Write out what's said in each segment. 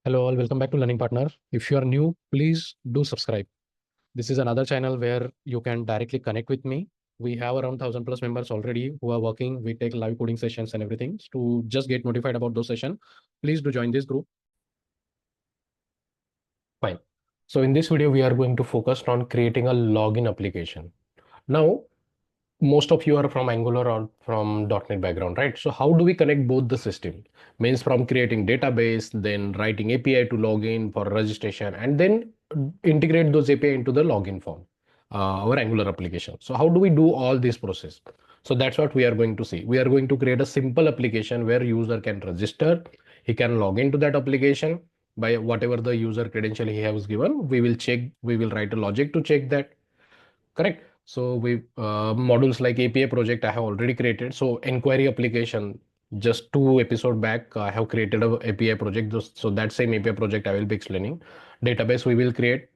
Hello all, welcome back to Learning Partner. If you are new, please do subscribe. This is another channel where you can directly connect with me. We have around 1000 plus members already who are working. We take live coding sessions and everything. To just get notified about those sessions, please do join this group. Fine. So in this video, we are going to focus on creating a login application. Now, most of you are from Angular or from .NET background, right? So how do we connect both the system? Means from creating database, then writing API to login for registration, and then integrate those API into the login form, our Angular application. So how do we do all this process? So that's what we are going to see. We are going to create a simple application where user can register, he can log into that application by whatever the user credential he has given. We will check, we will write a logic to check that. Correct. So we modules like API project I have already created. So inquiry application, just 2 episodes back, I have created a API project. So that same API project I will be explaining. Database we will create,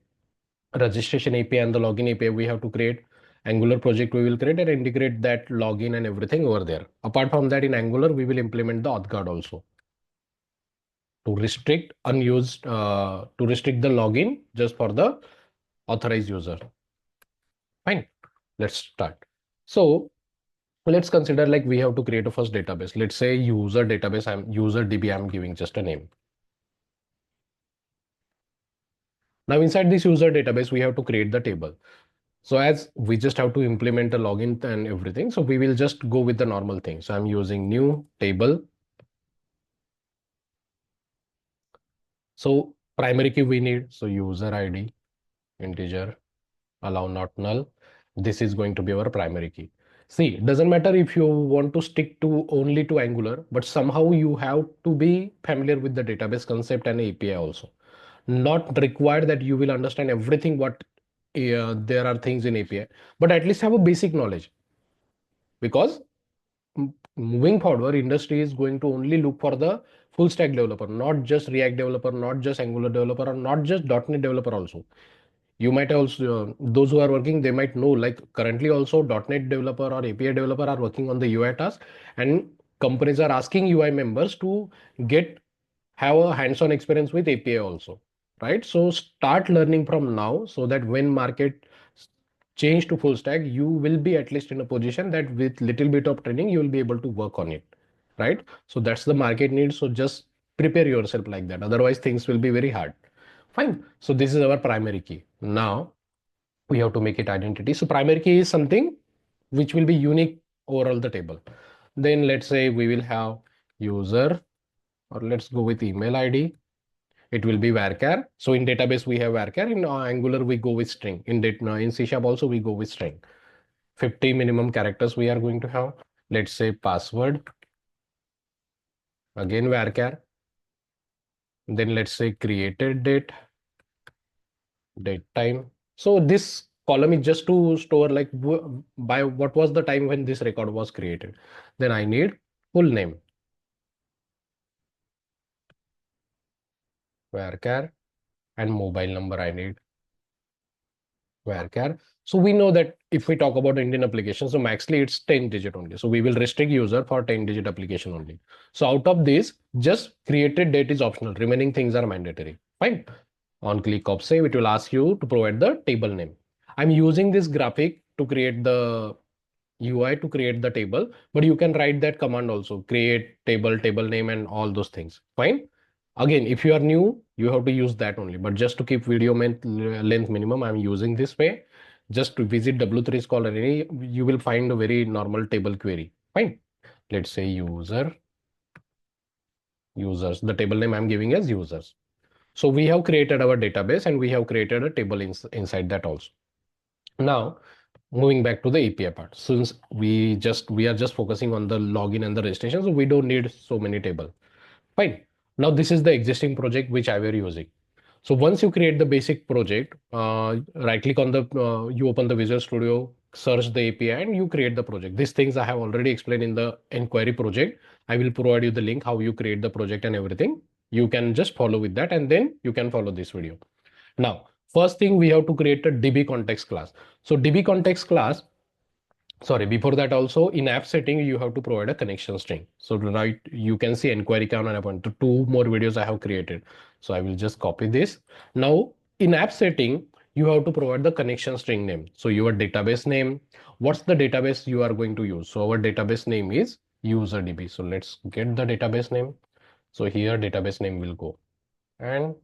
registration API and the login API we have to create. Angular project we will create and integrate that login and everything over there. Apart from that, in Angular we will implement the auth guard also to restrict unused to restrict the login just for the authorized user. Fine. Let's start. So let's consider like we have to create a first database. Let's say user database, I'm user DB, I'm giving just a name. Now inside this user database, we have to create the table. So as we just have to implement the login and everything, so we will just go with the normal thing. So I'm using new table. So primary key we need. So user ID, integer, allow not null. This is going to be our primary key. See, it doesn't matter if you want to stick to only to Angular, but somehow you have to be familiar with the database concept and API also. Not required that you will understand everything what there are things in API, but at least have a basic knowledge, because moving forward, industry is going to only look for the full stack developer, not just React developer, not just Angular developer, or not just .NET developer also. You might also, those who are working, they might know like currently also .NET developer or API developer are working on the UI task, and companies are asking UI members to get have a hands-on experience with API also, right? So start learning from now so that when market change to full stack, you will be at least in a position that with little bit of training, you will be able to work on it, right? So that's the market need. So just prepare yourself like that. Otherwise, things will be very hard. Fine. So this is our primary key. Now we have to make it identity. So primary key is something which will be unique over all the table. Then let's say we will have user, or let's go with email ID. It will be varchar. So in database we have varchar. In Angular we go with string. In C# also we go with string. 50 minimum characters we are going to have. Let's say password. Again varchar. Then let's say created date, date time. So this column is just to store like by what was the time when this record was created. Then I need full name, varchar, and mobile number I need varchar. So we know that if we talk about Indian application, so maxly it's 10 digit only. So we will restrict user for 10 digit application only. So out of this, just created date is optional. Remaining things are mandatory. Fine. On click of save, it will ask you to provide the table name. I'm using this graphic to create the UI to create the table, but you can write that command also, create table, table name, and all those things. Fine. Again, if you are new, you have to use that only. But just to keep video length minimum, I'm using this way. Just to visit W3 Scholarly, you will find a very normal table query. Fine. Let's say users. The table name I'm giving as users. So we have created our database and we have created a table inside that also. Now, moving back to the API part, since we are just focusing on the login and the registration, so we don't need so many table. Fine. Now this is the existing project which I were using. So once you create the basic project, right click on the, you open the Visual Studio, search the API, and you create the project. These things I have already explained in the inquiry project. I will provide you the link how you create the project and everything. You can just follow with that and then you can follow this video. Now, first thing we have to create a DB context class. So DB context class, Sorry, before that also in app setting you have to provide a connection string. So right, you can see inquiry count and upon to two more videos I have created. So I will just copy this. Now in app setting you have to provide the connection string name. So your database name, what's the database you are going to use? So our database name is userdb. So let's get the database name. So here database name will go, and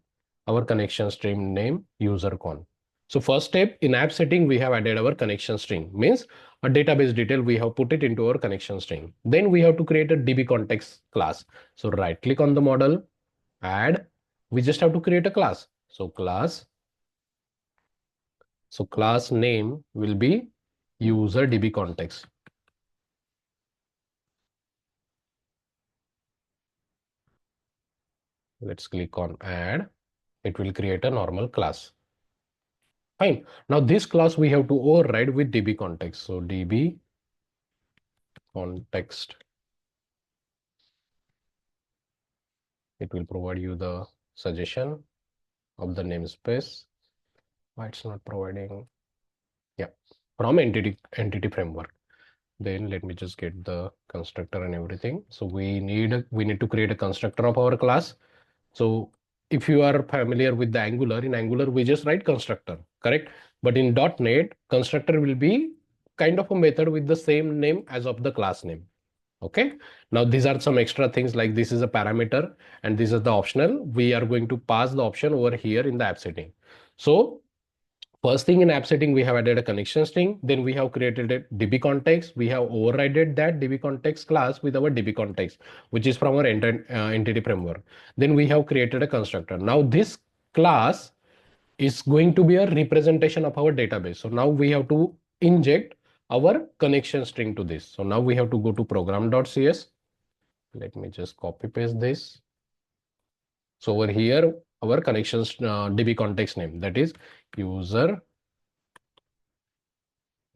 our connection string name usercon. So first step in app setting, we have added our connection string, means a database detail, we have put it into our connection string. Then we have to create a DB context class. So right click on the model, add, we just have to create a class. So class name will be user DB context. Let's click on add. It will create a normal class. Fine. Now this class we have to override with DB context. So DB context. It will provide you the suggestion of the namespace. Why it's not providing? Yeah, from entity framework. Then let me just get the constructor and everything. So we need to create a constructor of our class. So if you are familiar with the Angular, in Angular we just write constructor, correct? But in .NET, constructor will be kind of a method with the same name as of the class name. Okay, now these are some extra things, like this is a parameter and this is the optional. We are going to pass the option over here in the app setting. So first thing in app setting, we have added a connection string. Then we have created a DB context. We have overridden that DB context class with our DB context, which is from our entity framework. Then we have created a constructor. Now this class is going to be a representation of our database. So now we have to inject our connection string to this. So now we have to go to program.cs. Let me just copy paste this. So over here, our connections DB context name, that is user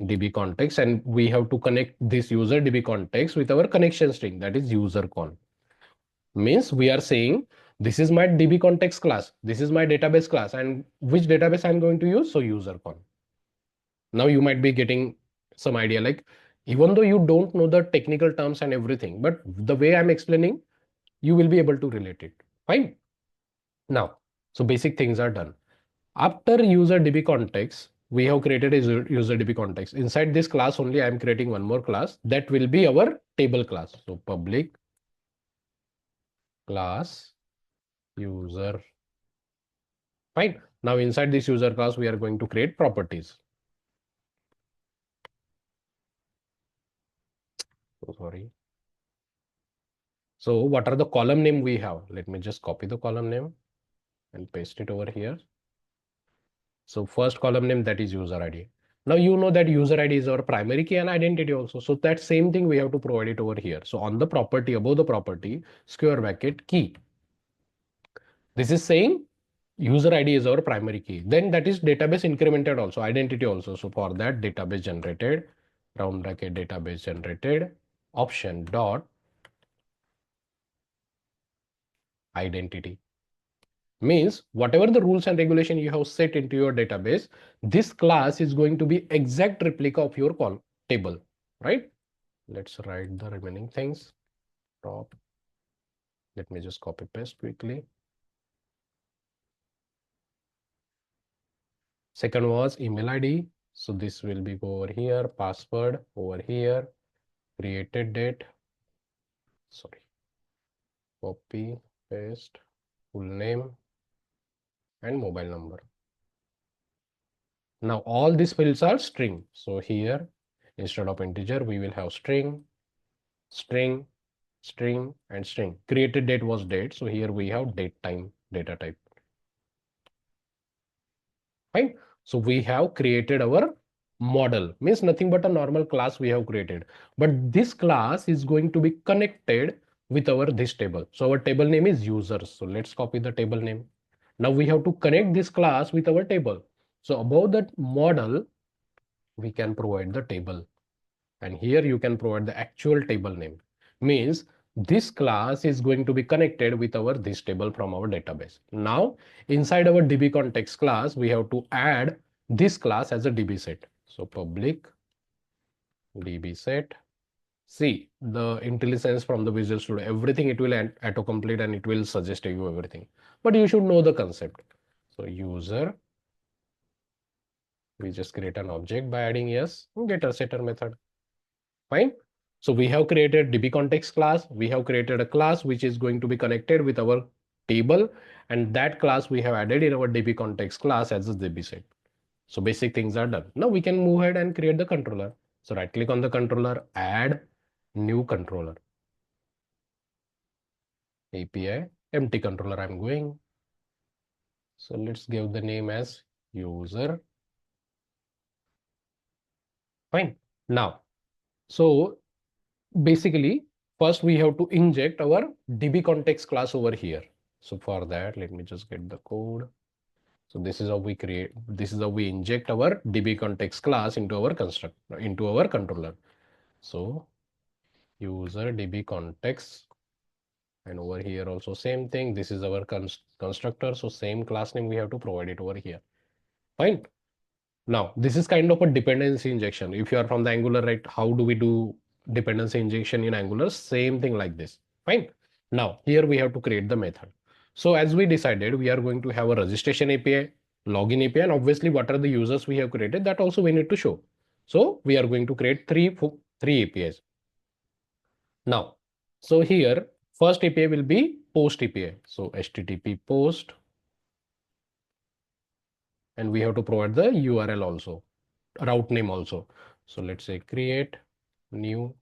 DB context, and we have to connect this user DB context with our connection string, that is usercon. Means we are saying this is my DB context class, this is my database class, and which database I'm going to use? So usercon. Now you might be getting some idea, like even though you don't know the technical terms and everything, but the way I'm explaining, you will be able to relate it. Fine. Now, so basic things are done. After user DB context, we have created a user DB context. Inside this class only, I am creating one more class that will be our table class. So public class user. Fine. Now inside this user class, we are going to create properties. So sorry. So what are the column name we have? Let me just copy the column name and paste it over here. So first column name, that is user ID. Now you know that user ID is our primary key and identity also. So that same thing we have to provide it over here. So on the property, above the property, square bracket key. This is saying user ID is our primary key. Then that is database incremented also, identity also. So for that, database generated, round bracket database generated, option dot identity. Means whatever the rules and regulation you have set into your database, this class is going to be exact replica of your table, right? Let's write the remaining things. Top. Let me just copy paste quickly. Second was email ID. So this will be over here, password over here, created date. Sorry. Copy, paste, full name, and mobile number. Now all these fields are string. So here, instead of integer, we will have string, string, string, and string. Created date was date. So here we have date time data type. Fine. So we have created our model, means nothing but a normal class we have created. But this class is going to be connected with our this table. So our table name is users. So let's copy the table name. Now we have to connect this class with our table. So above that model, we can provide the table. And here you can provide the actual table name. Means this class is going to be connected with our this table from our database. Now inside our DB context class, we have to add this class as a DB set. So public db set. See the IntelliSense from the Visual Studio, everything it will auto-complete and it will suggest you everything. But you should know the concept. So user, we just create an object by adding yes, getter setter method. Fine. So we have created DB context class. We have created a class which is going to be connected with our table, and that class we have added in our DB context class as a DB set. So basic things are done. Now we can move ahead and create the controller. So right click on the controller, add new controller. API, empty controller I'm going. So let's give the name as user. Fine. Now, so basically, first we have to inject our DB context class over here. So for that, let me just get the code. So this is how we create, this is how we inject our DB context class into our construct, into our controller. So user DB context, and over here also same thing. This is our constructor. So same class name we have to provide it over here. Fine. Now, this is kind of a dependency injection. If you are from the Angular, right, how do we do dependency injection in Angular? Same thing like this. Fine. Now, here we have to create the method. So as we decided, we are going to have a registration API, login API, and obviously what are the users we have created, that also we need to show. So we are going to create three APIs. Now, so here, first API will be post API. So HTTP post, and we have to provide the URL also, route name also. So let's say create new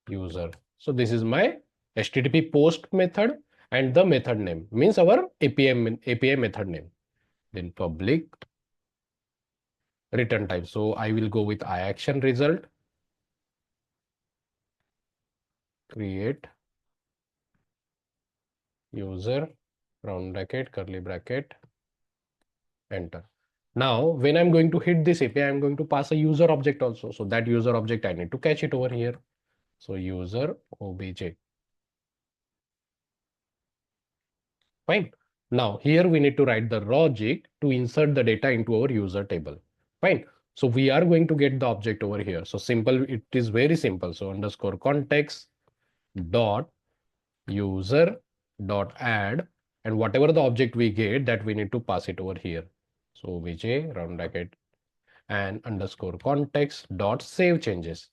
user. So this is my HTTP post method, and the method name means our API method name. Then public return type. So I will go with iAction result. Create user, round bracket, curly bracket, enter. Now, when I'm going to hit this API, I'm going to pass a user object also. So that user object, I need to catch it over here. So user obj. Fine. Now here we need to write the logic to insert the data into our user table. Fine. So we are going to get the object over here. So simple, it is very simple. So underscore context dot user dot add, and whatever the object we get, that we need to pass it over here. So obj round bracket and underscore context dot save changes.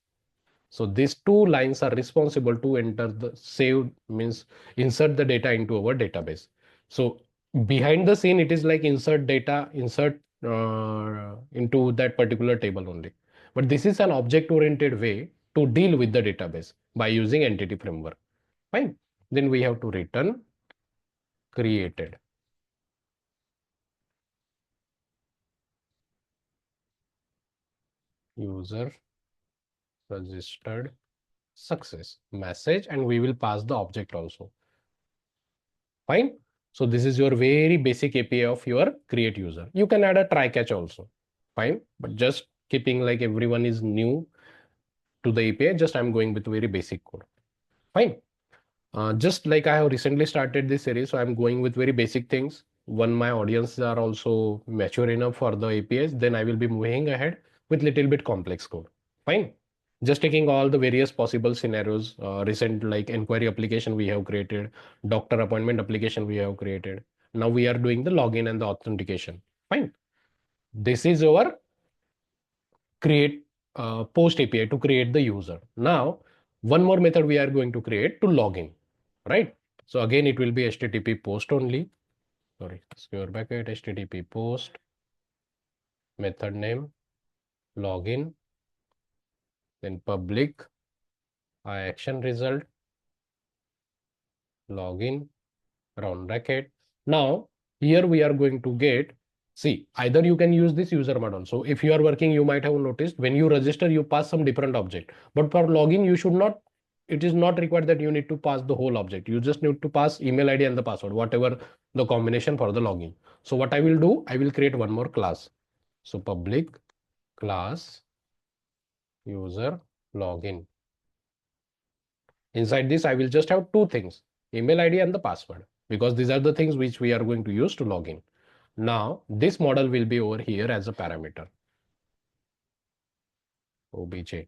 So these two lines are responsible to enter the save, means insert the data into our database. So behind the scene, it is like insert data, insert into that particular table only. But this is an object oriented way to deal with the database by using entity framework. Fine. Then we have to return created. User registered success message, and we will pass the object also. Fine. So this is your very basic API of your create user. You can add a try catch also. Fine. But just keeping like everyone is new to the API, just I'm going with very basic code. Fine. Just like I have recently started this series, so I'm going with very basic things. When my audience are also mature enough for the APIs, then I will be moving ahead with little bit complex code. Fine. Just taking all the various possible scenarios, recent like inquiry application we have created, doctor appointment application we have created. Now we are doing the login and the authentication. Fine. This is our create post API to create the user. Now, one more method we are going to create to login, right? So again, it will be HTTP post only. Sorry, square bracket, HTTP post, method name, login, then public, action result, login, round bracket. Now, here we are going to get, see, either you can use this user model. So if you are working, you might have noticed when you register, you pass some different object. But for login, you should not, it is not required that you need to pass the whole object. You just need to pass email ID and the password, whatever the combination for the login. So what I will do, I will create one more class. So public class user login. Inside this, I will just have two things, email ID and the password, because these are the things which we are going to use to log in. Now, this model will be over here as a parameter, obj.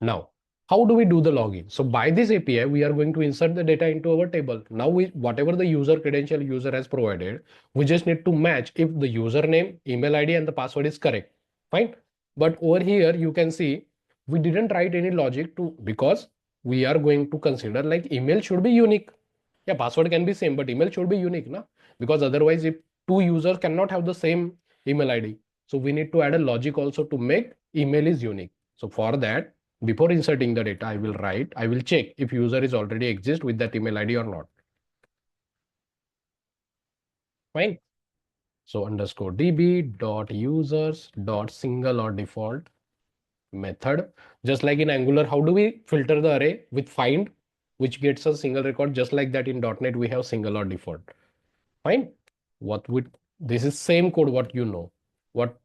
Now, how do we do the login? So by this API, we are going to insert the data into our table. Now, whatever the user credential user has provided, we just need to match if the username, email ID, and the password is correct. Fine. But over here, you can see we didn't write any logic to, because we are going to consider like email should be unique. Yeah, password can be same, but email should be unique, na? Because otherwise, if two users cannot have the same email ID, so we need to add a logic also to make email is unique. So for that, before inserting the data, I will check if user is already exist with that email ID or not. Fine. So underscore db dot users dot single or default method. Just like in Angular, how do we filter the array with find, which gets a single record? Just like that in .NET, we have single or default. Fine. What would this is same code what you know. What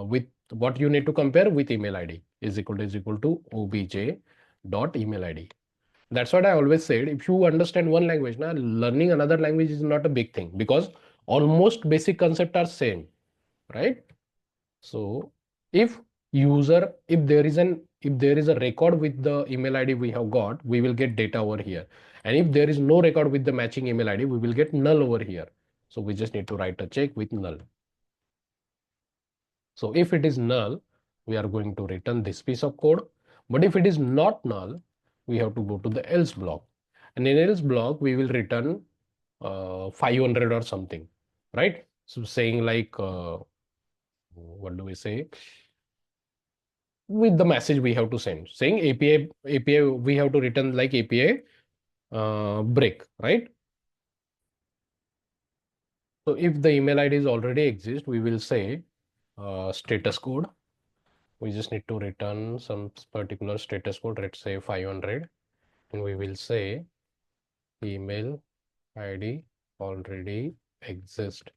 with what you need to compare with email ID is equal to obj dot email ID. That's what I always said. If you understand one language, now learning another language is not a big thing because almost basic concepts are same, right? So if if there is a record with the email ID we have got, we will get data over here. And if there is no record with the matching email ID, we will get null over here. So we just need to write a check with null. So if it is null, we are going to return this piece of code. But if it is not null, we have to go to the else block. And in else block, we will return 500 or something, right? So saying like, what do we say? With the message we have to send, saying API, we have to return like API break, right? So if the email ID is already exist, we will say status code. We just need to return some particular status code, let's say 500, and we will say email ID already exist.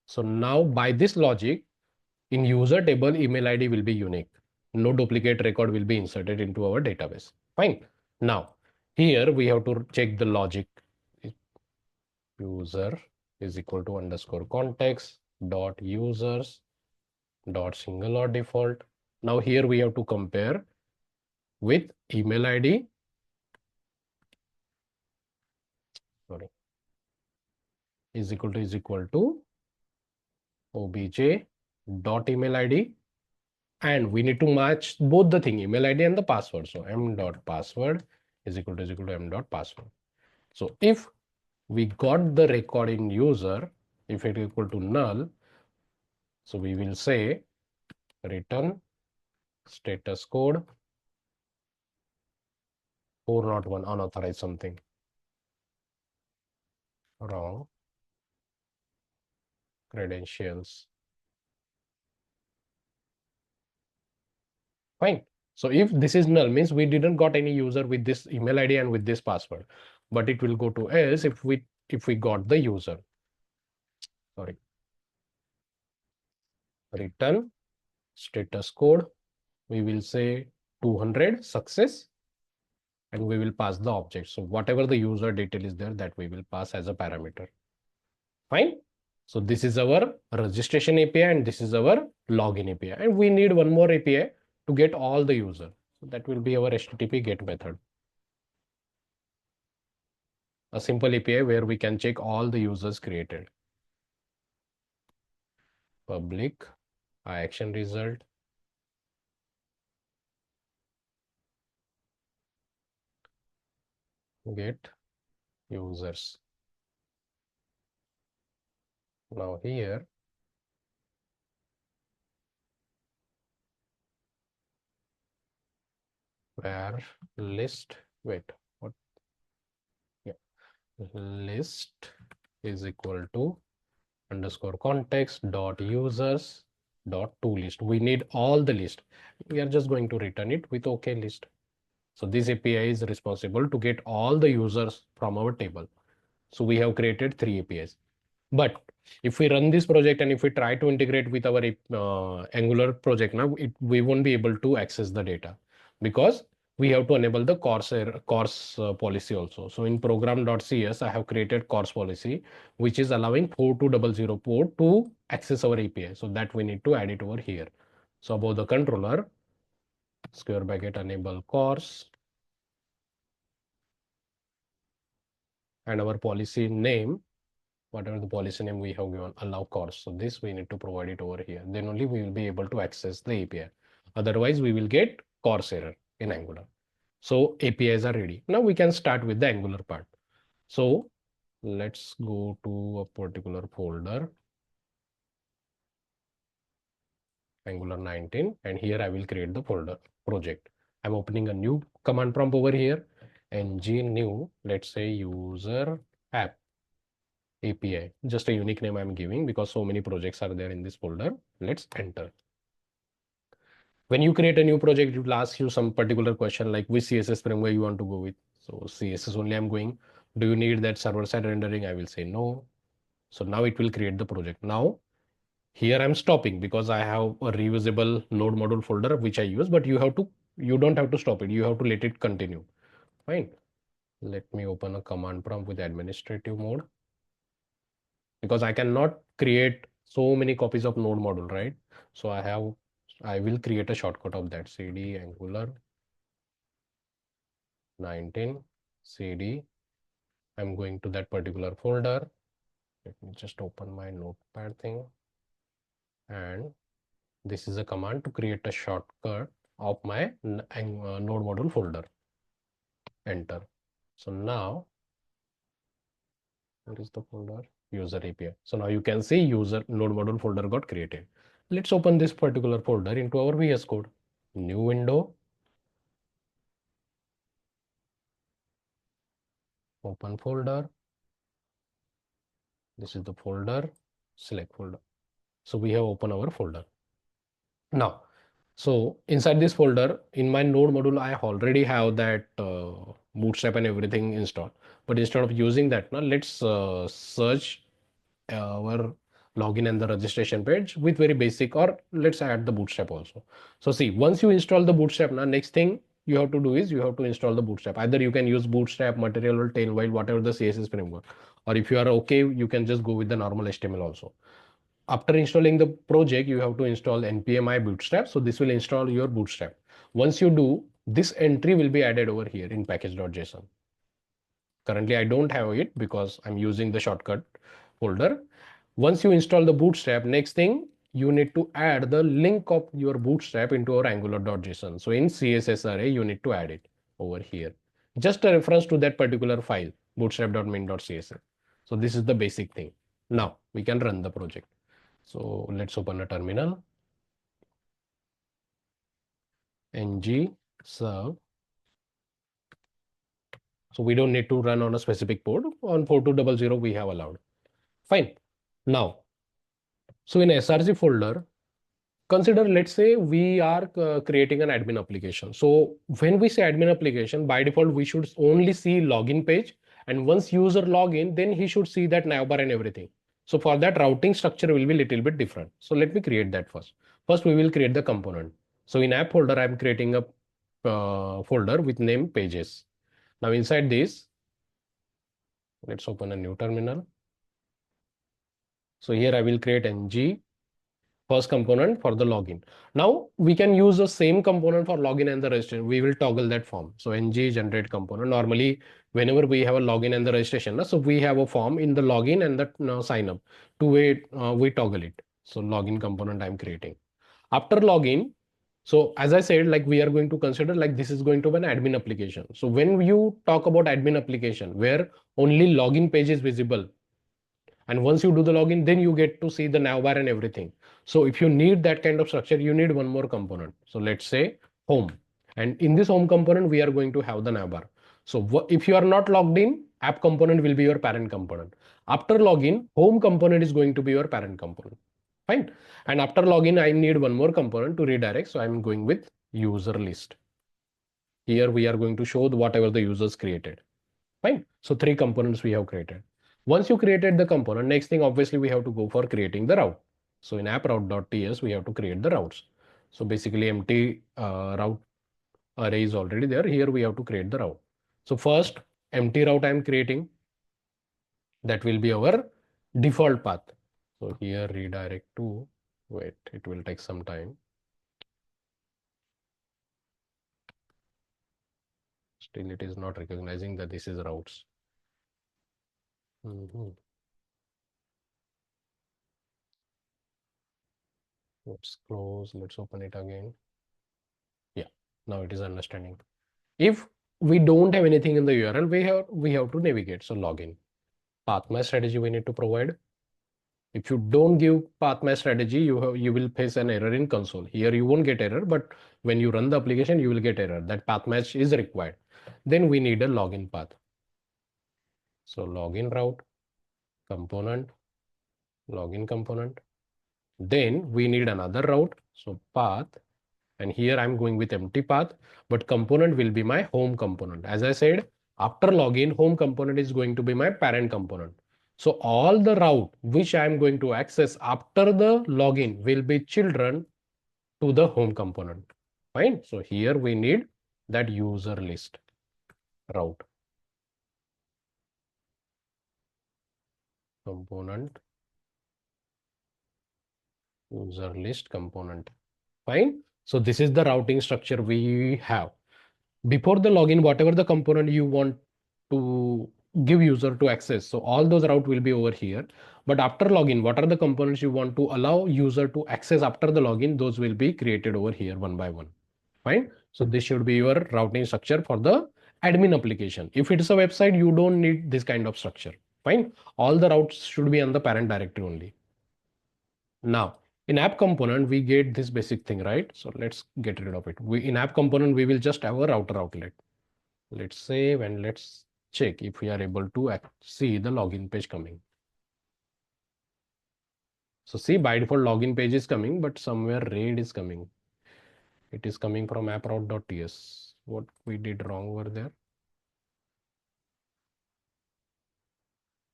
So now by this logic, in user table, email ID will be unique. No duplicate record will be inserted into our database. Fine. Now, here we have to check the logic. User is equal to underscore context dot users dot single or default. Now here we have to compare with email ID, sorry, is equal to obj dot email ID, and we need to match both the thing, email ID and the password. So m dot password is equal to m dot password. So if we got the record in user, if it is equal to null, so we will say return status code 401 unauthorized something wrong credentials. Fine. So if this is null, means we didn't got any user with this email ID and with this password, but it will go to else if we got the user. Sorry. Return status code. We will say 200 success, and we will pass the object. So whatever the user detail is there, that we will pass as a parameter. Fine. So this is our registration API and this is our login API. And we need one more API to get all the user. So that will be our HTTP GET method. A simple API where we can check all the users created. Public action result. Get users. Now here where list, wait, what? Yeah, list is equal to underscore context dot users dot to list. We need all the list. We are just going to return it with OK list. So this API is responsible to get all the users from our table. So we have created 3 APIs. But if we run this project and if we try to integrate with our Angular project now, we won't be able to access the data because we have to enable the CORS policy also. So in program.cs, I have created CORS policy, which is allowing 4200 port to access our API. So that we need to add it over here. So above the controller, square bracket enable course, and our policy name, whatever the policy name we have given, allow course. So this we need to provide it over here. Then only we will be able to access the API. Otherwise, we will get course error in Angular. So APIs are ready. Now we can start with the Angular part. So let's go to a particular folder, Angular 19, and here I will create the folder project. I'm opening a new command prompt over here, ng new, let's say user app API, just a unique name I'm giving because so many projects are there in this folder. Let's enter. When you create a new project, it will ask you some particular question like which CSS framework you want to go with. So CSS only I'm going. Do you need that server-side rendering? I will say no. So now it will create the project. Now here I'm stopping because I have a reusable node module folder which I use, but you don't have to stop it. You have to let it continue. Fine. Let me open a command prompt with administrative mode because I cannot create so many copies of node module, right? So I will create a shortcut of that cd angular 19 cd. I'm going to that particular folder. Let me just open my notepad thing, and this is a command to create a shortcut of my node module folder. Enter. So now where is the folder? User API. So now you can see user node module folder got created. Let's open this particular folder into our VS Code. New window. Open folder. This is the folder. Select folder. So we have opened our folder. Now, so inside this folder, in my node module, I already have that bootstrap and everything installed. But instead of using that, now let's search our login and the registration page with very basic, or let's add the bootstrap also. So see, once you install the bootstrap, now next thing you have to do is you have to install the bootstrap. Either you can use bootstrap, material, or tailwind, whatever the CSS framework, or if you are okay, you can just go with the normal HTML also. After installing the project, you have to install npm i bootstrap. So this will install your bootstrap. Once you do, this entry will be added over here in package.json. Currently, I don't have it because I'm using the shortcut folder. Once you install the bootstrap, next thing you need to add the link of your bootstrap into our angular.json. So in CSS array, you need to add it over here. Just a reference to that particular file, bootstrap.min.css. So this is the basic thing. Now we can run the project. So let's open a terminal. Ng serve. So we don't need to run on a specific port. On 4200 we have allowed. Fine. Now, so in src folder, consider, let's say we are creating an admin application. So when we say admin application, by default, we should only see login page. And once user login, then he should see that navbar and everything. So for that, routing structure will be a little bit different. So let me create that first. First, we will create the component. So in app folder, I'm creating a folder with name pages. Now inside this, let's open a new terminal. So here I will create ng first component for the login. Now we can use the same component for login and the registration. We will toggle that form. So ng generate component. Normally, whenever we have a login and the registration, so we have a form in the login and the sign up. Two-way we toggle it. So login component I'm creating. After login, so as I said, like we are going to consider like this is going to be an admin application. So when you talk about admin application where only login page is visible, and once you do the login, then you get to see the navbar and everything. So if you need that kind of structure, you need one more component. So let's say home. And in this home component, we are going to have the navbar. So if you are not logged in, app component will be your parent component. After login, home component is going to be your parent component. Fine. And after login, I need one more component to redirect. So I'm going with user list. Here we are going to show whatever the users created. Fine. So three components we have created. Once you created the component, next thing obviously we have to go for creating the route. So in app route.ts, we have to create the routes. So basically empty route array is already there. Here we have to create the route. So first empty route I am creating. That will be our default path. So here redirect to, wait, it will take some time. Still it is not recognizing that this is routes. Mhm. Let's close, let's open it again. Yeah, now it is understanding. If we don't have anything in the URL, we have to navigate. So login. Path my strategy we need to provide. If you don't give path my strategy, you will face an error in console. Here you won't get error, but when you run the application, you will get error. That path match is required. Then we need a login path. So login route, component, login component. Then we need another route. So path, and here I'm going with empty path, but component will be my home component. As I said, after login, home component is going to be my parent component. So all the route which I'm going to access after the login will be children to the home component. Fine. So here we need that user list route component, user list component. Fine. So this is the routing structure we have. Before the login, whatever the component you want to give user to access, so all those route will be over here. But after login, what are the components you want to allow user to access after the login? Those will be created over here one by one. Fine. So this should be your routing structure for the admin application. If it is a website, you don't need this kind of structure. Fine. All the routes should be on the parent directory only. Now, in app component, we get this basic thing, right? So let's get rid of it. In app component, we will just have a router outlet. Let's save and let's check if we are able to see the login page coming. So see, by default login page is coming, but somewhere red is coming. It is coming from approute.ts. What we did wrong over there?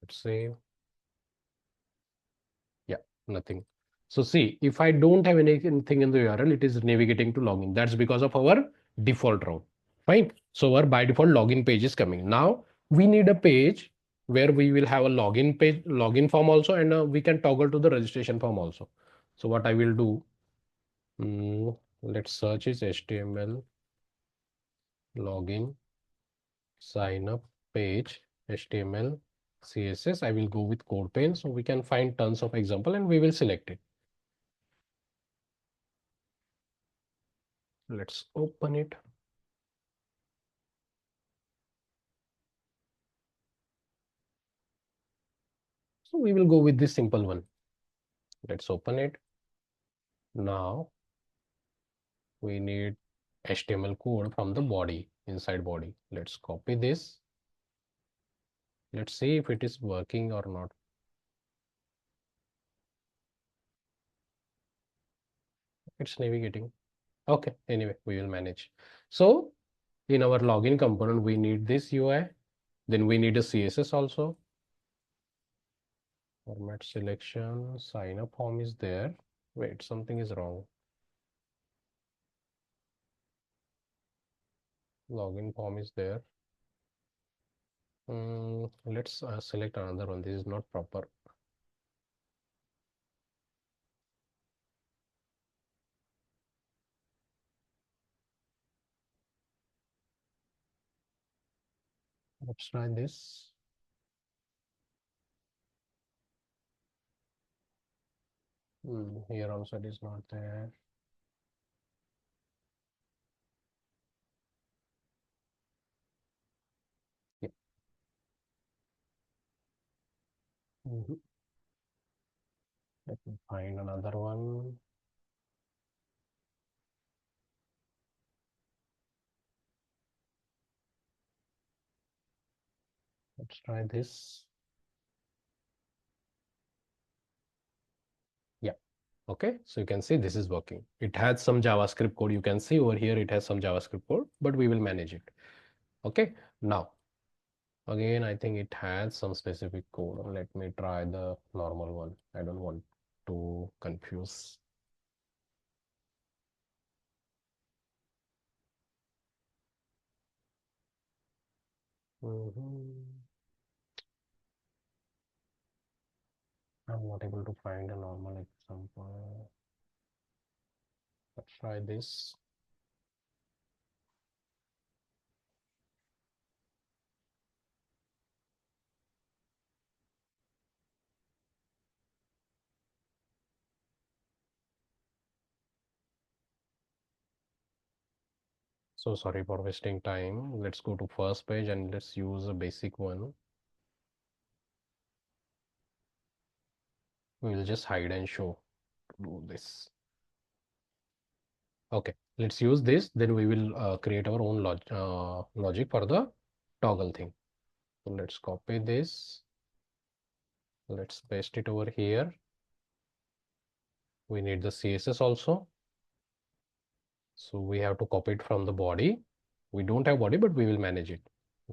Let's save. Yeah, nothing. So see, if I don't have anything in the URL, it is navigating to login. That's because of our default route. Fine. So our by default login page is coming. Now we need a page where we will have a login page, login form also, and we can toggle to the registration form also. So what I will do, let's search is HTML login sign up page HTML CSS. I will go with code pane so we can find tons of example and we will select it. Let's open it. So we will go with this simple one. Let's open it. Now we need HTML code from the body, inside body. Let's copy this. Let's see if it is working or not. It's navigating. Okay, anyway, we will manage. So in our login component, we need this UI. Then we need a CSS also. Format selection, sign up form is there. Wait, something is wrong. Login form is there. Let's select another one. This is not proper. Let's try this. Here also it is not there. Yeah. Let me find another one. Let's try this. Yeah. Okay. So you can see this is working. It has some JavaScript code. You can see over here it has some JavaScript code, but we will manage it. Okay. Now, again, I think it has some specific code. Let me try the normal one. I don't want to confuse. I'm not able to find a normal example. Let's try this. So sorry for wasting time. Let's go to first page and let's use a basic one. We will just hide and show to do this. Okay, let's use this. Then we will create our own logic for the toggle thing. So let's copy this. Let's paste it over here. We need the CSS also. So we have to copy it from the body. We don't have body, but we will manage it.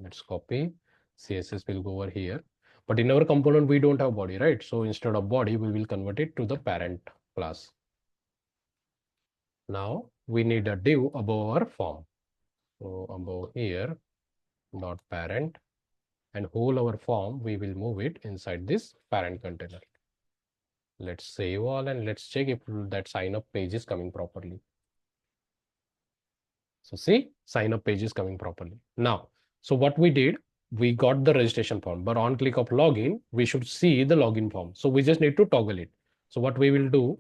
Let's copy. CSS will go over here. But in our component, we don't have body, right? So instead of body, we will convert it to the parent class. Now we need a div above our form. So above here, dot parent, and whole our form, we will move it inside this parent container. Let's save all and let's check if that sign up page is coming properly. So see, sign up page is coming properly. Now, so what we did, we got the registration form, but on click of login, we should see the login form. So we just need to toggle it. So what we will do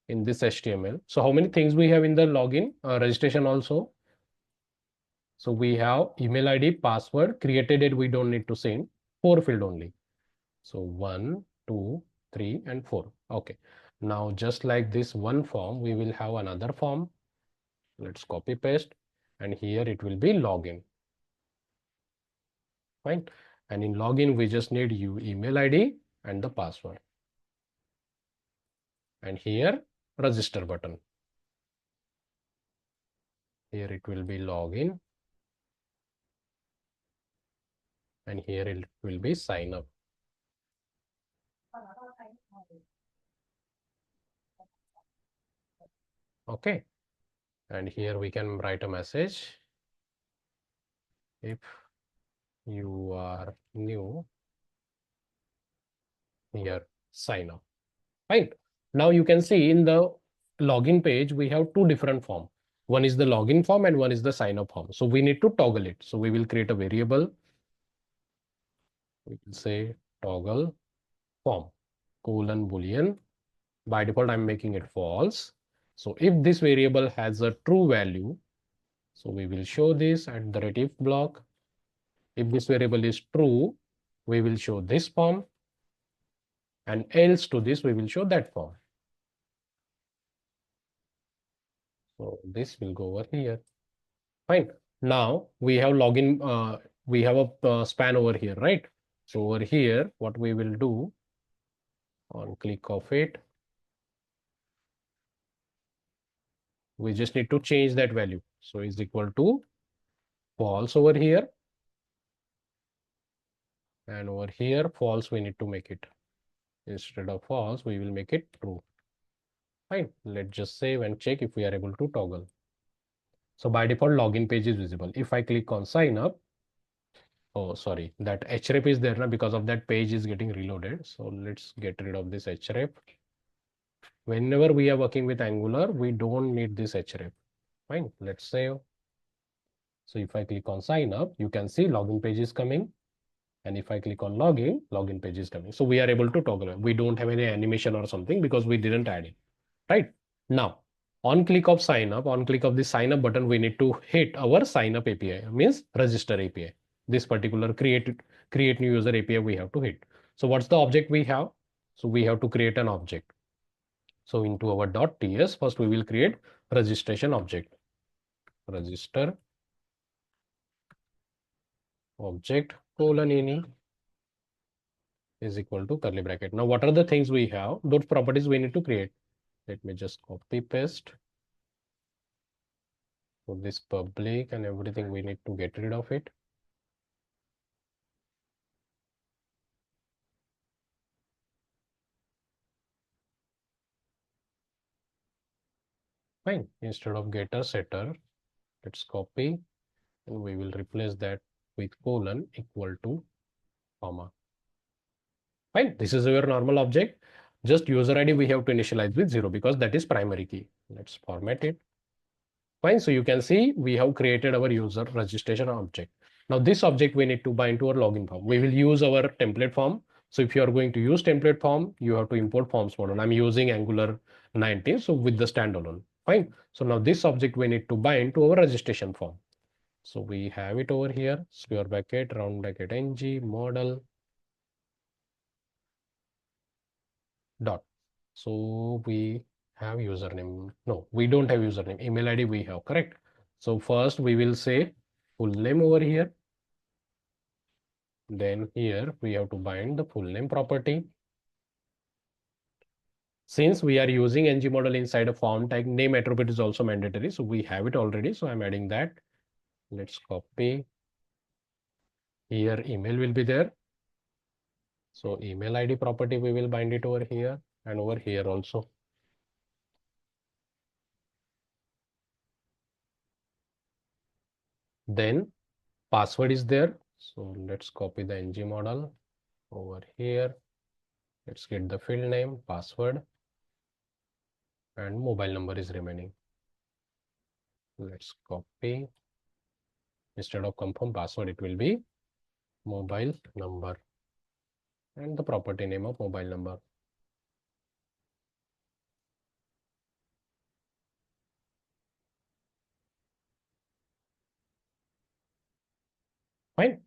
in this HTML. So how many things we have in the login registration also? So we have email ID, password, created it, we don't need to send, 4 field only. So 1, 2, 3, and 4. Okay. Now just like this one form, we will have another form. Let's copy paste, and here it will be login. Fine. And in login, we just need your email ID and the password. And here, register button. Here it will be login. And here it will be sign up. Okay. And here we can write a message. If you are new, here, sign up. Fine. Now you can see in the login page, we have two different forms. One is the login form and one is the sign up form. So we need to toggle it. So we will create a variable. We will say toggle form colon boolean. By default, I'm making it false. So if this variable has a true value, so we will show this at the if block. If this variable is true, we will show this form, and else to this, we will show that form. So this will go over here. Fine. Now we have login, we have a span over here, right? So over here, what we will do on click of it, we just need to change that value. So is equal to false over here. And over here, false, we need to make it. Instead of false, we will make it true. Fine. Let's just save and check if we are able to toggle. So by default, login page is visible. If I click on sign up, oh, sorry, that href is there now, because of that page is getting reloaded. So let's get rid of this href. Whenever we are working with Angular, we don't need this href. Fine, let's save. So if I click on sign up, you can see login page is coming. And if I click on login, login page is coming. So we are able to toggle it. We don't have any animation or something because we didn't add it. Right? Now, on click of sign up, on click of the sign up button, we need to hit our sign up API, means register API. This particular create new user API we have to hit. So what's the object we have? So we have to create an object. So into our .ts, first we will create registration object. Register object colon ini is equal to curly bracket. Now, what are the things we have? Those properties we need to create. Let me just copy paste. So this public and everything, we need to get rid of it. Fine. Instead of getter setter, let's copy and we will replace that with colon equal to comma. Fine. This is our normal object. Just user ID we have to initialize with 0 because that is primary key. Let's format it. Fine. So you can see we have created our user registration object. Now this object we need to bind to our login form. We will use our template form. So if you are going to use template form, you have to import forms model. I'm using Angular 19, so with the standalone. Fine. So now this object we need to bind to our registration form. So we have it over here, square bracket, round bracket, ng, model, dot. So we have username. No, we don't have username. Email ID we have, correct? So first we will say full name over here. Then here we have to bind the full name property. Since we are using ng model inside a form tag, name attribute is also mandatory. So we have it already. So I'm adding that. Let's copy. Here email will be there. So email ID property, we will bind it over here and over here also. Then password is there. So let's copy the ng model over here. Let's get the field name, password, and mobile number is remaining. Let's copy. Instead of confirm password, it will be mobile number and the property name of mobile number. Fine.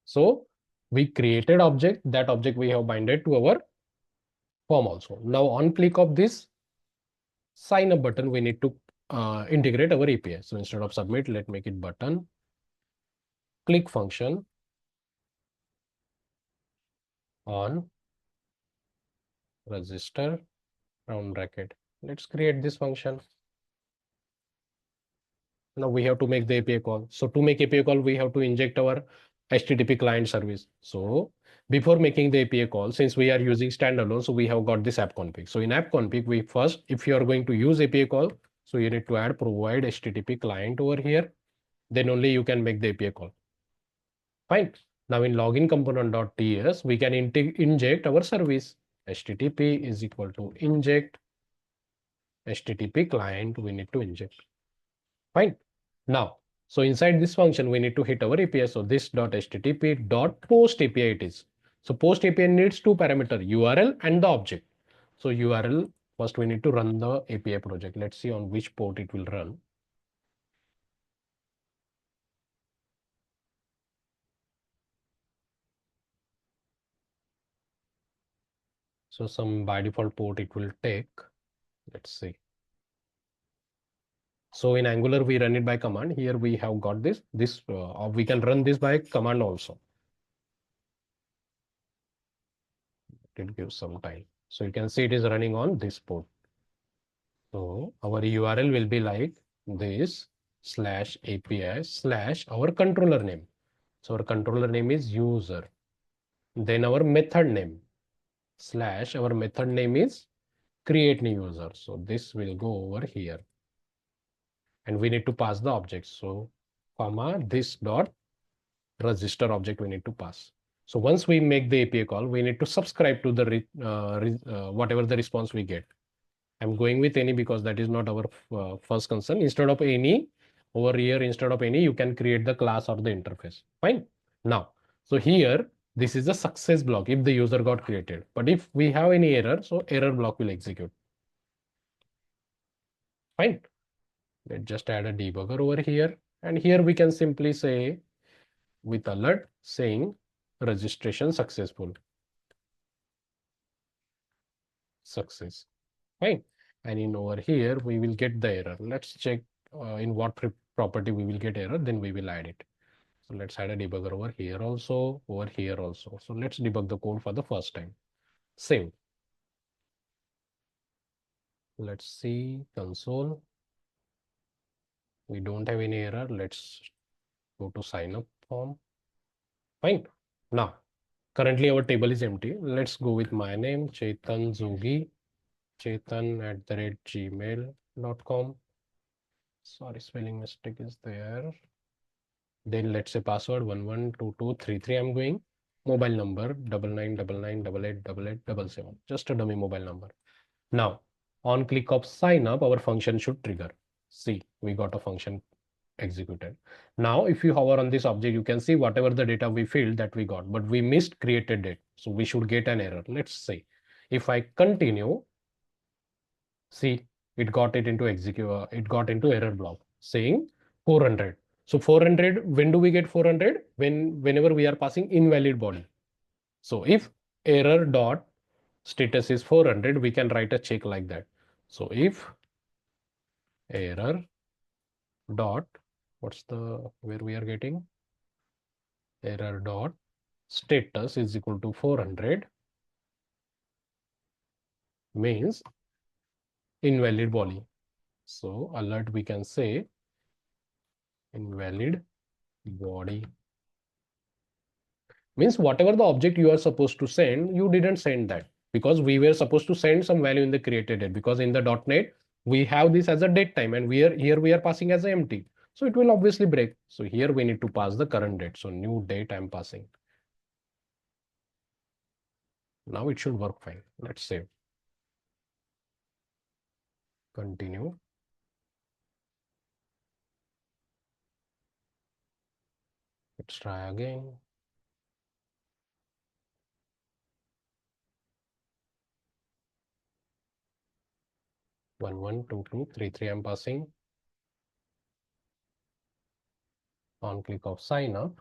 So we created object, that object we have binded to our form also. Now on click of this sign up button, we need to integrate our API. So instead of submit, let make it button, click function on register round bracket. Let's create this function. Now we have to make the API call. So to make API call, we have to inject our HTTP client service. So before making the API call, since we are using standalone, so we have got this app config. So in app config, we first, if you are going to use API call, so you need to add provide HTTP client over here. Then only you can make the API call. Fine. Now in login component.ts, we can inject our service. HTTP is equal to inject HTTP client, we need to inject. Fine. Now, so inside this function, we need to hit our API. So this dot HTTP dot post API it is. So post API needs two parameter, URL and the object. So URL, first we need to run the API project. Let's see on which port it will run. So some by default port it will take. Let's see. So in Angular, we run it by command. Here we have got this. We can run this by command also. It gives some time. So you can see it is running on this port. So our URL will be like this slash API slash our controller name. So our controller name is user. Then our method name slash our method name is create new user. So this will go over here. And we need to pass the object. So comma this dot register object we need to pass. So once we make the API call, we need to subscribe to the whatever the response we get. I'm going with any because that is not our first concern. Instead of any, over here, instead of any, you can create the class or the interface. Fine. Now, so here, this is a success block if the user got created. But if we have any error, so error block will execute. Fine. Let's just add a debugger over here. And here we can simply say with alert saying registration successful. Success. Fine. And in over here, we will get the error. Let's check in what property we will get error, then we will add it. So let's add a debugger over here also, over here also. So let's debug the code for the first time. Save. Let's see console. We don't have any error. Let's go to sign up form. Fine. Now, currently our table is empty. Let's go with my name, Chetan Zogi, chetan@gmail.com. Sorry, spelling mistake is there. Then let's say password 112233. I'm going. Mobile number 9999888877. Just a dummy mobile number. Now, on click of sign up, our function should trigger. See, we got a function executed. Now, if you hover on this object, you can see whatever the data we filled that we got, but we missed created date. So we should get an error. Let's say if I continue, See, it got it into it got into error block saying 400. So 400, when do we get 400? Whenever we are passing invalid body. So if error dot status is 400, we can write a check like that. So if error dot, what's the, where we are getting? Error dot status is equal to 400 means invalid body. So alert, we can say invalid body means whatever the object you are supposed to send, you didn't send that because we were supposed to send some value in the created date, because in the .NET we have this as a date time and we are passing as empty. So it will obviously break. So here we need to pass the current date. So new date I'm passing. Now it should work fine. Let's save. Continue. Let's try again. One one two two three three I'm passing. On click of sign up,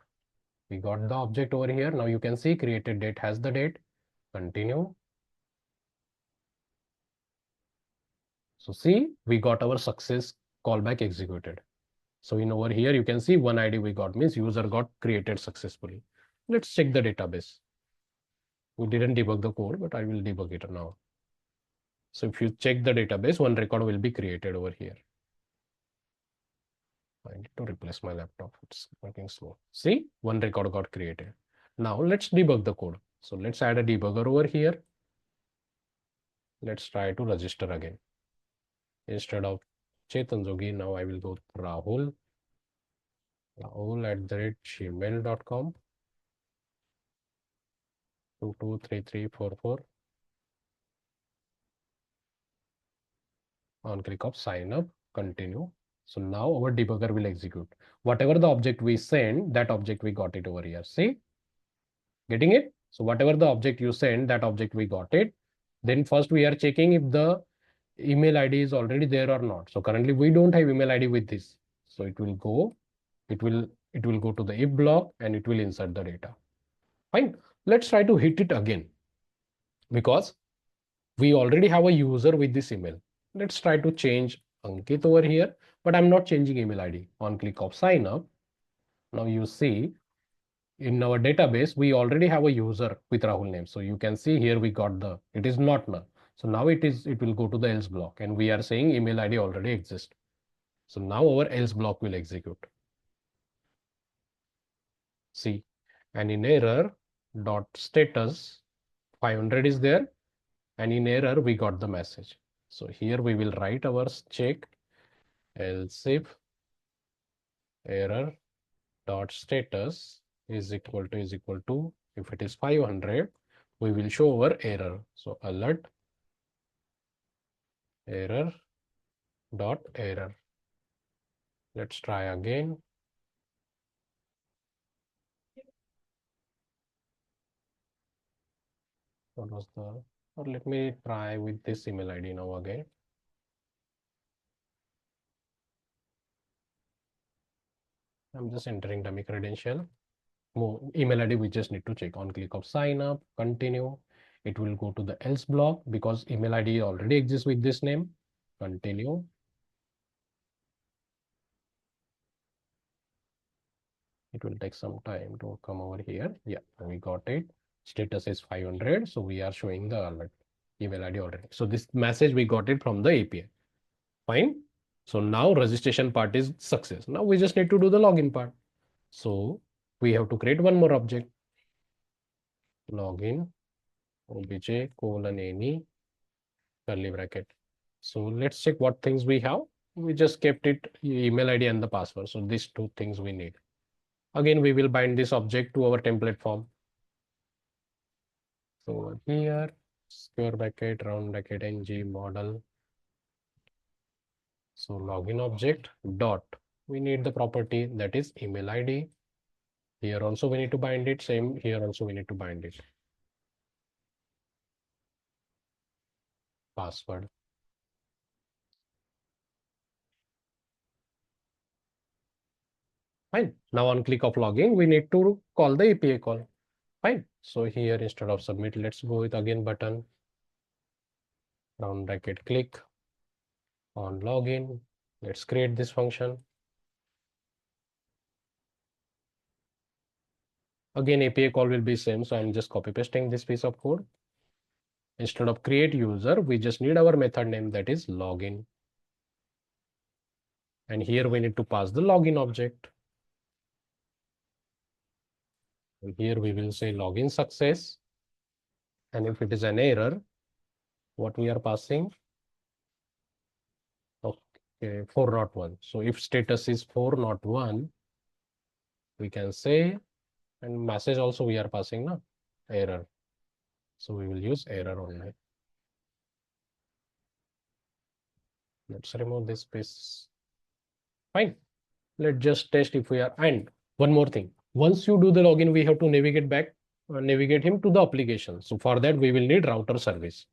we got the object over here. Now you can see created date has the date. Continue. So see, we got our success callback executed. So in over here, you can see one ID we got means user got created successfully. Let's check the database. We didn't debug the code, but I will debug it now. So if you check the database, one record will be created over here. I need to replace my laptop. It's working slow. See, one record got created. Now let's debug the code. So let's add a debugger over here. Let's try to register again. Instead of Chetan Jogi, now I will go Rahul. Rahul@gmail.com 223344. On click of sign up, continue. So now our debugger will execute. Whatever the object we send, that object we got it over here. See, getting it? So whatever the object you send, that object we got it. Then first we are checking if the email ID is already there or not. So currently we don't have email ID with this. So it will go, it will go to the if block and it will insert the data. Fine. Let's try to hit it again because we already have a user with this email. Let's try to change Ankit over here, but I'm not changing email ID. On click of sign up, now you see in our database, we already have a user with Rahul name. So you can see here we got it is not null. So now it will go to the else block and we are saying email ID already exists. So now our else block will execute. See, and in error dot status 500 is there, and in error we got the message. So here we will write our check else if error dot status is equal to if it is 500, we will show our error. So alert error dot error. Let's try again. What was the, or let me try with this email ID now again. I'm just entering dummy credential. Email ID we just need to check. On click of sign up, continue. It will go to the else block because email ID already exists with this name. Continue. It will take some time to come over here. Yeah, we got it. Status is 500. So we are showing the alert email ID already. So this message we got it from the API. Fine. So now registration part is success. Now we just need to do the login part. So we have to create one more object. Login obj colon any curly bracket. So let's check what things we have. We just kept it email ID and the password. So these two things we need. Again, we will bind this object to our template form. So here, square bracket, round bracket, ng model. So login object dot. We need the property that is email ID. Here also we need to bind it. Same here also we need to bind it. Password. Fine. Now on click of login, we need to call the API call. Fine. So here instead of submit, let's go with again button, round bracket click on login. Let's create this function. Again, API call will be same. So I'm just copy pasting this piece of code. Instead of create user, we just need our method name, that is login. And here we need to pass the login object. And here we will say login success. And if it is an error, what we are passing? Okay, 401. So if status is 401, we can say, and message also we are passing now, error. So we will use error only. Let's remove this piece. Fine. Let's just test if we are. And one more thing. Once you do the login, we have to navigate back, navigate him to the application. So for that, we will need router service.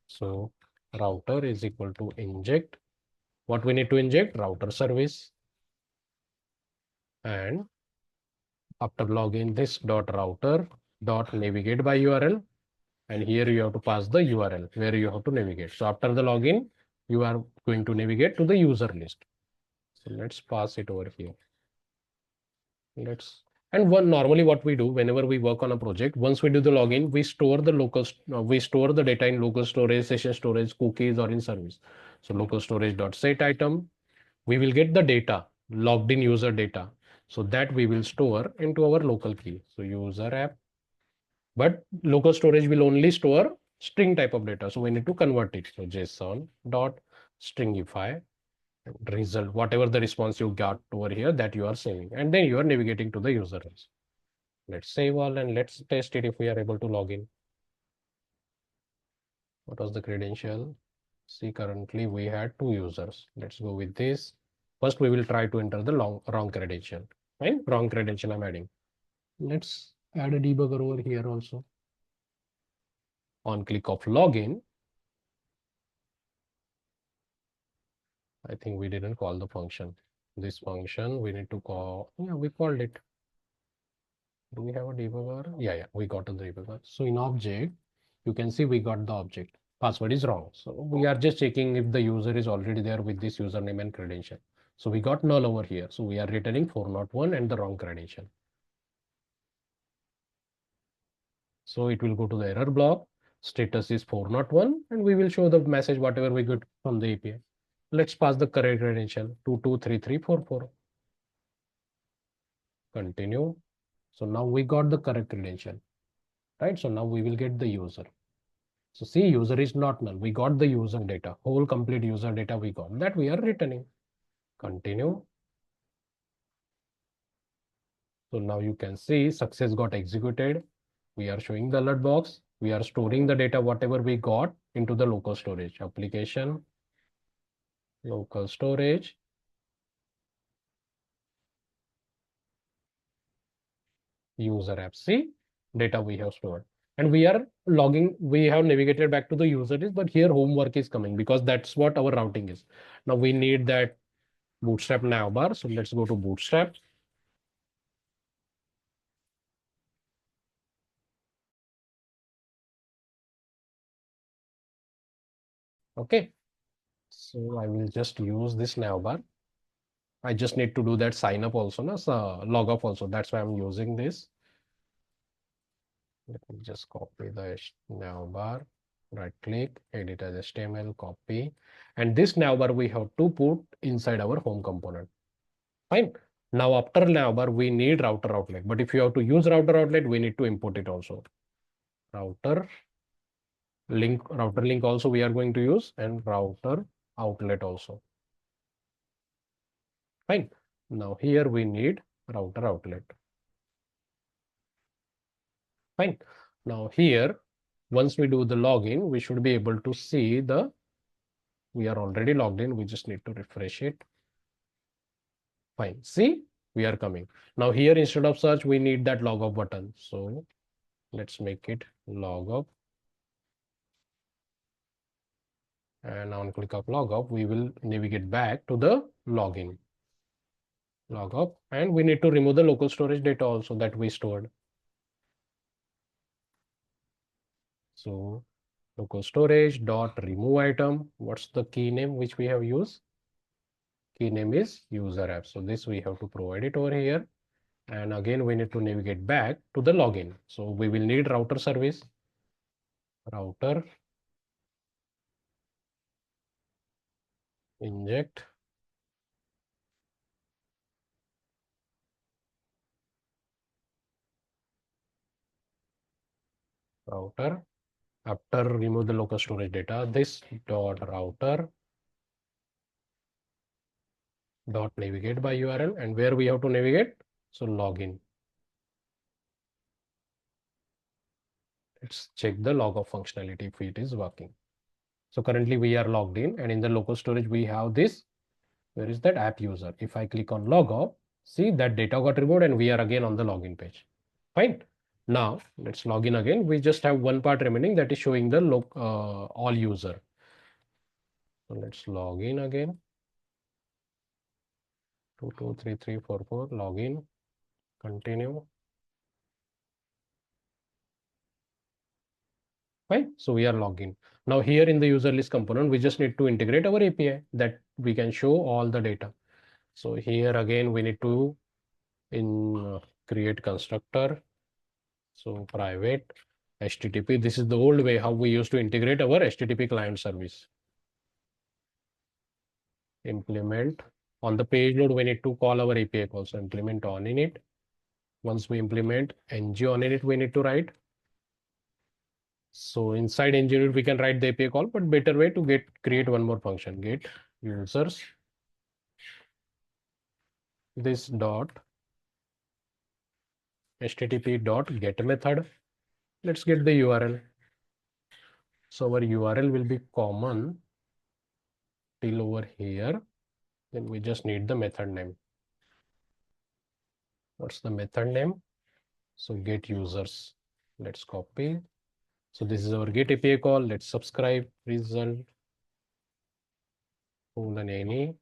So router is equal to inject. What we need to inject? Router service. And after login, this dot router dot navigate by URL. And here you have to pass the URL where you have to navigate. So after the login, you are going to navigate to the user list. So let's pass it over here. Let's and one normally what we do whenever we work on a project, once we do the login, we store the we store the data in local storage, session storage, cookies, or in service. So local storage dot set item, we will get the data, logged in user data. So that we will store into our local key. So user app, but local storage will only store string type of data. So we need to convert it. So JSON dot stringify result, whatever the response you got over here, that you are saving, and then you are navigating to the user. Let's save all and let's test it if we are able to log in. What was the credential? See, currently we had 2 users. Let's go with this. First, we will try to enter the wrong credential. Right? Wrong credential I'm adding. Let's add a debugger over here also. On click of login, I think we didn't call the function. This function we need to call. Yeah, we called it. Do we have a debugger? Yeah, we got a debugger. So in object, you can see we got the object. Password is wrong. So we are just checking if the user is already there with this username and credential. So we got null over here. So we are returning 401 and the wrong credential. So it will go to the error block. Status is 401 and we will show the message whatever we got from the API. Let's pass the correct credential 223344. Continue. So now we got the correct credential, right? So now we will get the user. So see, user is not null. We got the user data, whole complete user data we got, that we are returning. Continue. So now you can see success got executed. We are showing the alert box. We are storing the data, whatever we got, into the local storage. Application, local storage, user app. See, data we have stored. And we are logging, we have navigated back to the user list, but here homework is coming because that's what our routing is. Now we need that bootstrap navbar. So let's go to bootstrap. Okay. So I will just use this navbar. I just need to do that sign up also, no? So log off also. That's why I'm using this. Let me just copy the navbar, right click, edit as HTML, copy. And this navbar we have to put inside our home component. Fine. Now after navbar, we need router outlet. But if you have to use router outlet, we need to import it also. Router link also we are going to use, and router outlet also. Fine. Now here we need router outlet. Fine. Now here, once we do the login, we should be able to see we are already logged in. We just need to refresh it. Fine. See, we are coming. Now here, instead of search, we need that log off button. So let's make it log off. And on click of log off, we will navigate back to the login. log up, and we need to remove the local storage data also that we stored. So local storage dot remove item. What's the key name which we have used? Key name is user app. So this we have to provide it over here. And again, we need to navigate back to the login. So we will need router service, router inject router. After remove the local storage data, this dot router dot navigate by URL, and where we have to navigate. So login. Let's check the log of functionality if it is working. So currently we are logged in, and in the local storage we have this. Where is that app user? If I click on log off, see that data got removed and we are again on the login page. Fine. Now let's log in again. We just have one part remaining, that is showing the all user. So let's log in again. 223344 login. Continue. Fine. So we are logged in. Now here in the user list component, we just need to integrate our API that we can show all the data. So here again, we need to create constructor. So private HTTP. This is the old way how we used to integrate our HTTP client service. Implement on the page load. We need to call our API call. So implement on init. Once we implement ng on init, we need to write. So inside ng we can write the API call, but better way to create one more function. Get users this dot http dot get method. Let's get the URL. So our URL will be common till over here. Then we just need the method name. What's the method name? So get users. Let's copy. So this is our get API call. Let's subscribe result any.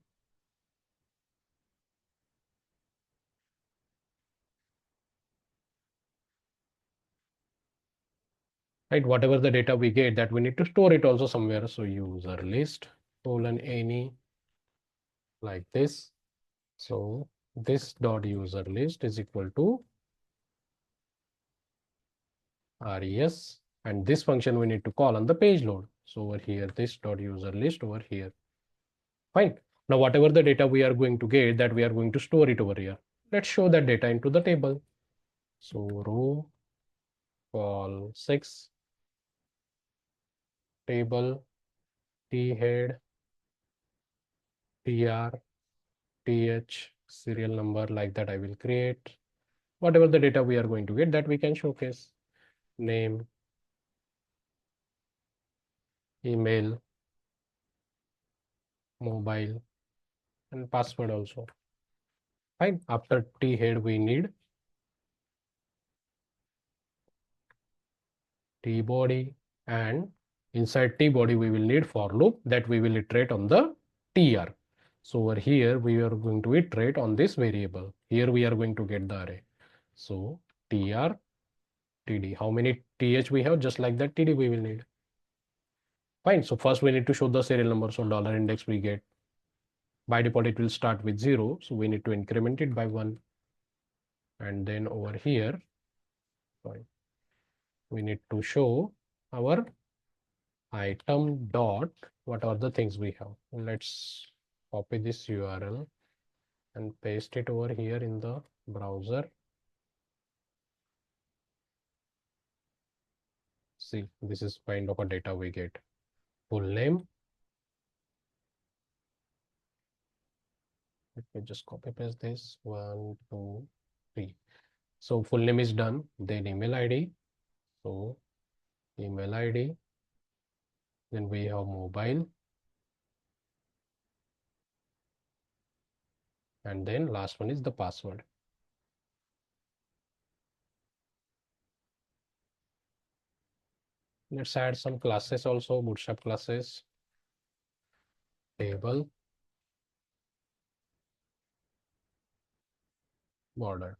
Right, whatever the data we get, that we need to store it also somewhere. So user list any, like this. So this dot user list is equal to res, and this function we need to call on the page load. So over here, this dot user list over here. Fine. Now whatever the data we are going to get, that we are going to store it over here. Let's show that data into the table. So row call 6 table t head tr th serial number, like that I will create. Whatever the data we are going to get, that we can showcase. Name, email, mobile, and password also. Fine. After t head we need t body, and inside t body we will need for loop that we will iterate on the tr. So over here we are going to iterate on this variable. Here we are going to get the array. So tr td. How many th we have? Just like that td we will need. Fine. So first we need to show the serial number. So dollar index we get. By default it will start with 0. So we need to increment it by 1. And then over here, sorry, we need to show our item dot what are the things we have. Let's copy this URL and paste it over here in the browser. See, this is kind of a data we get. Full name. Let me just copy paste this. 1, 2, 3. So full name is done. Then email ID. So email ID. Then we have mobile. And then last one is the password. Let's add some classes also, bootstrap classes. Table. border.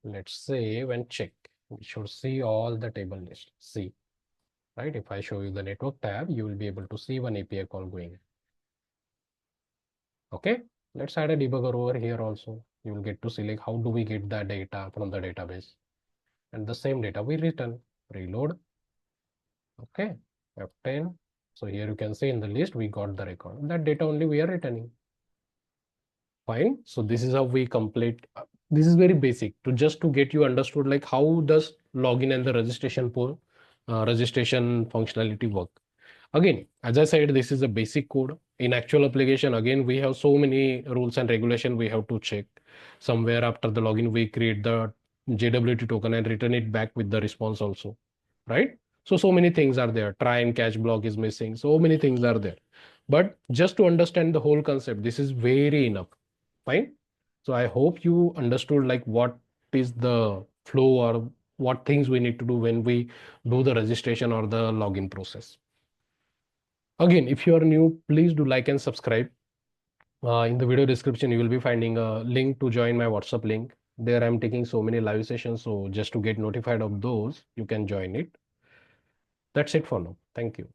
Let's say when check, we should see all the table list. See, right? If I show you the network tab, you will be able to see one API call going. Okay, let's add a debugger over here also. You will get to see like how do we get the data from the database, and the same data we return. Reload. Okay, F10. So here you can see in the list we got the record. That data only we are returning. Fine. So this is how we complete. This is very basic to just to get you understood like how does login and the registration functionality work. Again, as I said, this is a basic code. In actual application, again, we have so many rules and regulation we have to check. Somewhere after the login, we create the JWT token and return it back with the response also, right? So many things are there. Try and catch block is missing. So many things are there. But just to understand the whole concept, this is very enough. Fine. So I hope you understood like what is the flow or what things we need to do when we do the registration or the login process. Again, if you are new, please do like and subscribe. In the video description, you will be finding a link to join my WhatsApp link. There I'm taking so many live sessions. So just to get notified of those, you can join it. That's it for now. Thank you.